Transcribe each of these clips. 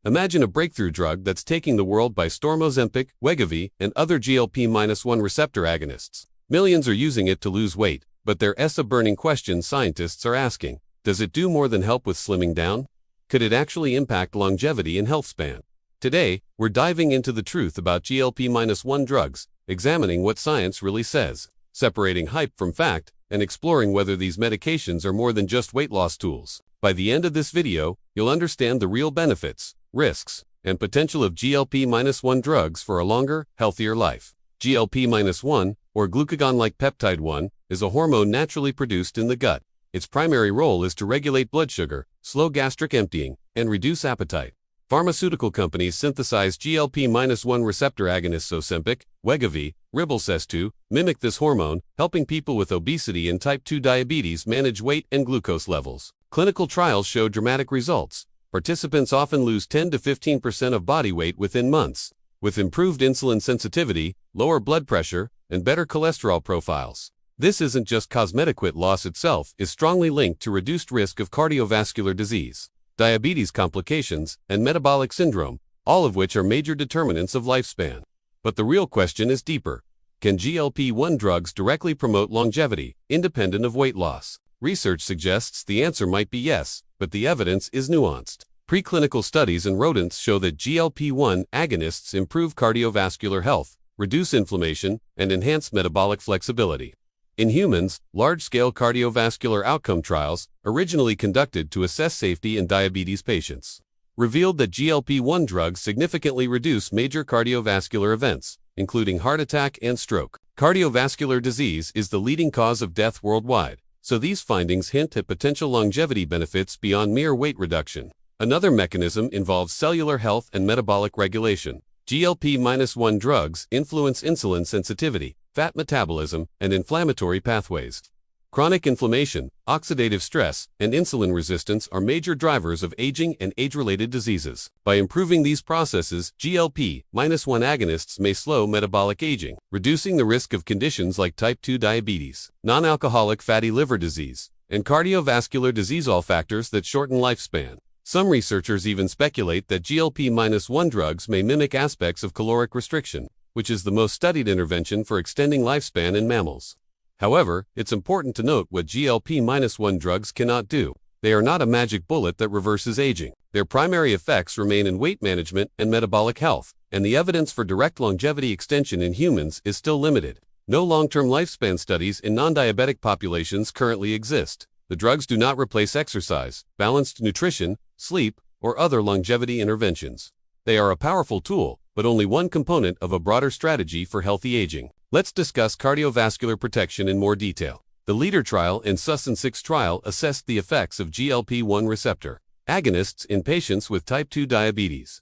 Imagine a breakthrough drug that's taking the world by storm: Ozempic, Wegovy, and other GLP-1 receptor agonists. Millions are using it to lose weight, but there's a burning question scientists are asking. Does it do more than help with slimming down? Could it actually impact longevity and health span? Today, we're diving into the truth about GLP-1 drugs, examining what science really says, separating hype from fact, and exploring whether these medications are more than just weight loss tools. By the end of this video, you'll understand the real benefits, risks, and potential of GLP-1 drugs for a longer, healthier life. GLP-1, or glucagon-like peptide 1, is a hormone naturally produced in the gut. Its primary role is to regulate blood sugar, slow gastric emptying, and reduce appetite. Pharmaceutical companies synthesize GLP-1 receptor agonists Ozempic, Wegovy, Ribelces mimic this hormone, helping people with obesity and type 2 diabetes manage weight and glucose levels. Clinical trials show dramatic results. Participants often lose 10 to 15% of body weight within months, with improved insulin sensitivity, lower blood pressure, and better cholesterol profiles. This isn't just cosmetic. Weight loss itself is strongly linked to reduced risk of cardiovascular disease, diabetes complications, and metabolic syndrome, all of which are major determinants of lifespan. But the real question is deeper. Can GLP-1 drugs directly promote longevity, independent of weight loss? Research suggests the answer might be yes, but the evidence is nuanced. Preclinical studies in rodents show that GLP-1 agonists improve cardiovascular health, reduce inflammation, and enhance metabolic flexibility. In humans, large-scale cardiovascular outcome trials, originally conducted to assess safety in diabetes patients, revealed that GLP-1 drugs significantly reduce major cardiovascular events, including heart attack and stroke. Cardiovascular disease is the leading cause of death worldwide, so these findings hint at potential longevity benefits beyond mere weight reduction. Another mechanism involves cellular health and metabolic regulation. GLP-1 drugs influence insulin sensitivity, fat metabolism, and inflammatory pathways. Chronic inflammation, oxidative stress, and insulin resistance are major drivers of aging and age-related diseases. By improving these processes, GLP-1 agonists may slow metabolic aging, reducing the risk of conditions like type 2 diabetes, non-alcoholic fatty liver disease, and cardiovascular disease, all factors that shorten lifespan. Some researchers even speculate that GLP-1 drugs may mimic aspects of caloric restriction, which is the most studied intervention for extending lifespan in mammals. However, it's important to note what GLP-1 drugs cannot do. They are not a magic bullet that reverses aging. Their primary effects remain in weight management and metabolic health, and the evidence for direct longevity extension in humans is still limited. No long-term lifespan studies in non-diabetic populations currently exist. The drugs do not replace exercise, balanced nutrition, sleep, or other longevity interventions. They are a powerful tool, but only one component of a broader strategy for healthy aging. Let's discuss cardiovascular protection in more detail. The LEADER trial and SUSTAIN-6 trial assessed the effects of GLP-1 receptor agonists in patients with type 2 diabetes.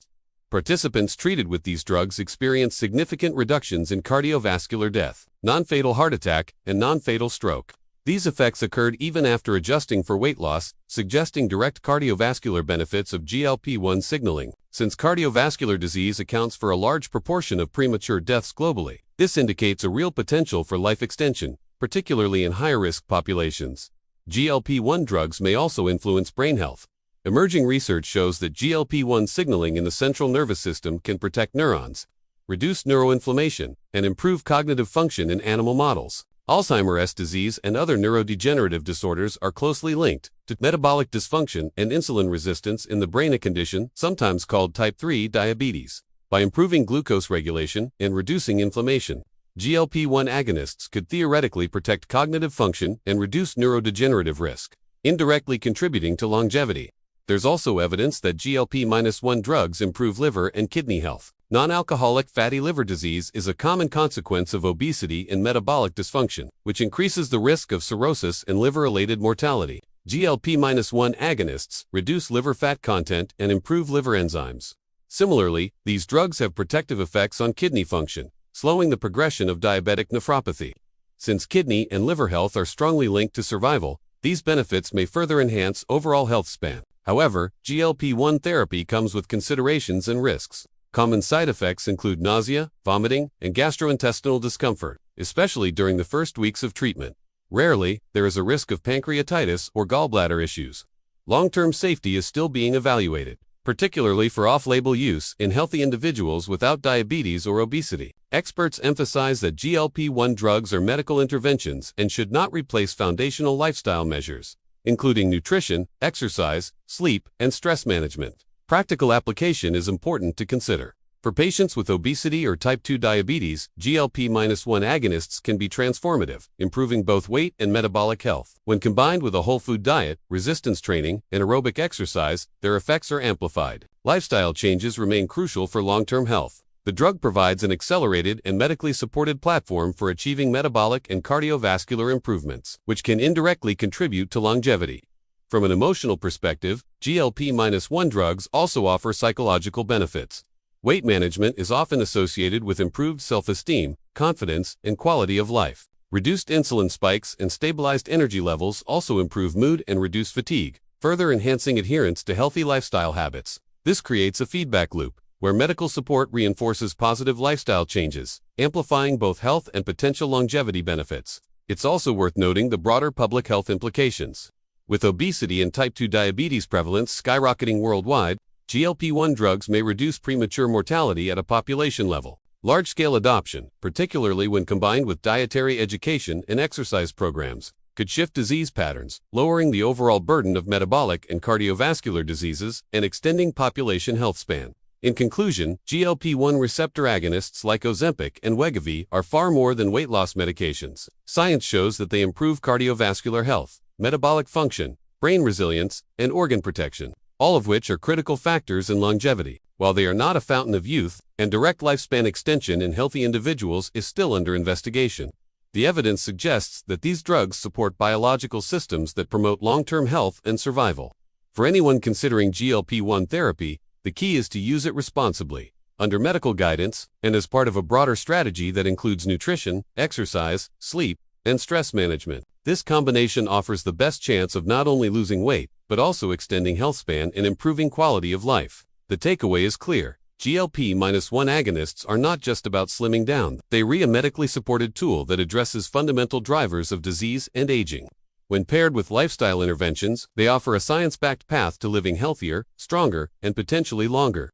Participants treated with these drugs experienced significant reductions in cardiovascular death, non-fatal heart attack, and non-fatal stroke. These effects occurred even after adjusting for weight loss, suggesting direct cardiovascular benefits of GLP-1 signaling. Since cardiovascular disease accounts for a large proportion of premature deaths globally, this indicates a real potential for life extension, particularly in higher-risk populations. GLP-1 drugs may also influence brain health. Emerging research shows that GLP-1 signaling in the central nervous system can protect neurons, reduce neuroinflammation, and improve cognitive function in animal models. Alzheimer's disease and other neurodegenerative disorders are closely linked to metabolic dysfunction and insulin resistance in the brain, a condition sometimes called type 3 diabetes. By improving glucose regulation and reducing inflammation, GLP-1 agonists could theoretically protect cognitive function and reduce neurodegenerative risk, indirectly contributing to longevity. There's also evidence that GLP-1 drugs improve liver and kidney health. Non-alcoholic fatty liver disease is a common consequence of obesity and metabolic dysfunction, which increases the risk of cirrhosis and liver-related mortality. GLP-1 agonists reduce liver fat content and improve liver enzymes. Similarly, these drugs have protective effects on kidney function, slowing the progression of diabetic nephropathy. Since kidney and liver health are strongly linked to survival, these benefits may further enhance overall health span. However, GLP-1 therapy comes with considerations and risks. Common side effects include nausea, vomiting, and gastrointestinal discomfort, especially during the first weeks of treatment. Rarely, there is a risk of pancreatitis or gallbladder issues. Long-term safety is still being evaluated. particularly for off-label use in healthy individuals without diabetes or obesity. Experts emphasize that GLP-1 drugs are medical interventions and should not replace foundational lifestyle measures, including nutrition, exercise, sleep, and stress management. Practical application is important to consider. For patients with obesity or type 2 diabetes, GLP-1 agonists can be transformative, improving both weight and metabolic health. When combined with a whole food diet, resistance training, and aerobic exercise, their effects are amplified. Lifestyle changes remain crucial for long-term health. The drug provides an accelerated and medically supported platform for achieving metabolic and cardiovascular improvements, which can indirectly contribute to longevity. From an emotional perspective, GLP-1 drugs also offer psychological benefits. Weight management is often associated with improved self-esteem, confidence, and quality of life. Reduced insulin spikes and stabilized energy levels also improve mood and reduce fatigue, further enhancing adherence to healthy lifestyle habits. This creates a feedback loop, where medical support reinforces positive lifestyle changes, amplifying both health and potential longevity benefits. It's also worth noting the broader public health implications. With obesity and type 2 diabetes prevalence skyrocketing worldwide, GLP-1 drugs may reduce premature mortality at a population level. Large-scale adoption, particularly when combined with dietary education and exercise programs, could shift disease patterns, lowering the overall burden of metabolic and cardiovascular diseases and extending population health span. In conclusion, GLP-1 receptor agonists like Ozempic and Wegovy are far more than weight loss medications. Science shows that they improve cardiovascular health, metabolic function, brain resilience, and organ protection, all of which are critical factors in longevity. While they are not a fountain of youth, and direct lifespan extension in healthy individuals is still under investigation, the evidence suggests that these drugs support biological systems that promote long-term health and survival. For anyone considering GLP-1 therapy, the key is to use it responsibly, under medical guidance, and as part of a broader strategy that includes nutrition, exercise, sleep, and stress management. This combination offers the best chance of not only losing weight, but also extending health span and improving quality of life. The takeaway is clear. GLP-1 agonists are not just about slimming down. They are a medically supported tool that addresses fundamental drivers of disease and aging. When paired with lifestyle interventions, they offer a science-backed path to living healthier, stronger, and potentially longer.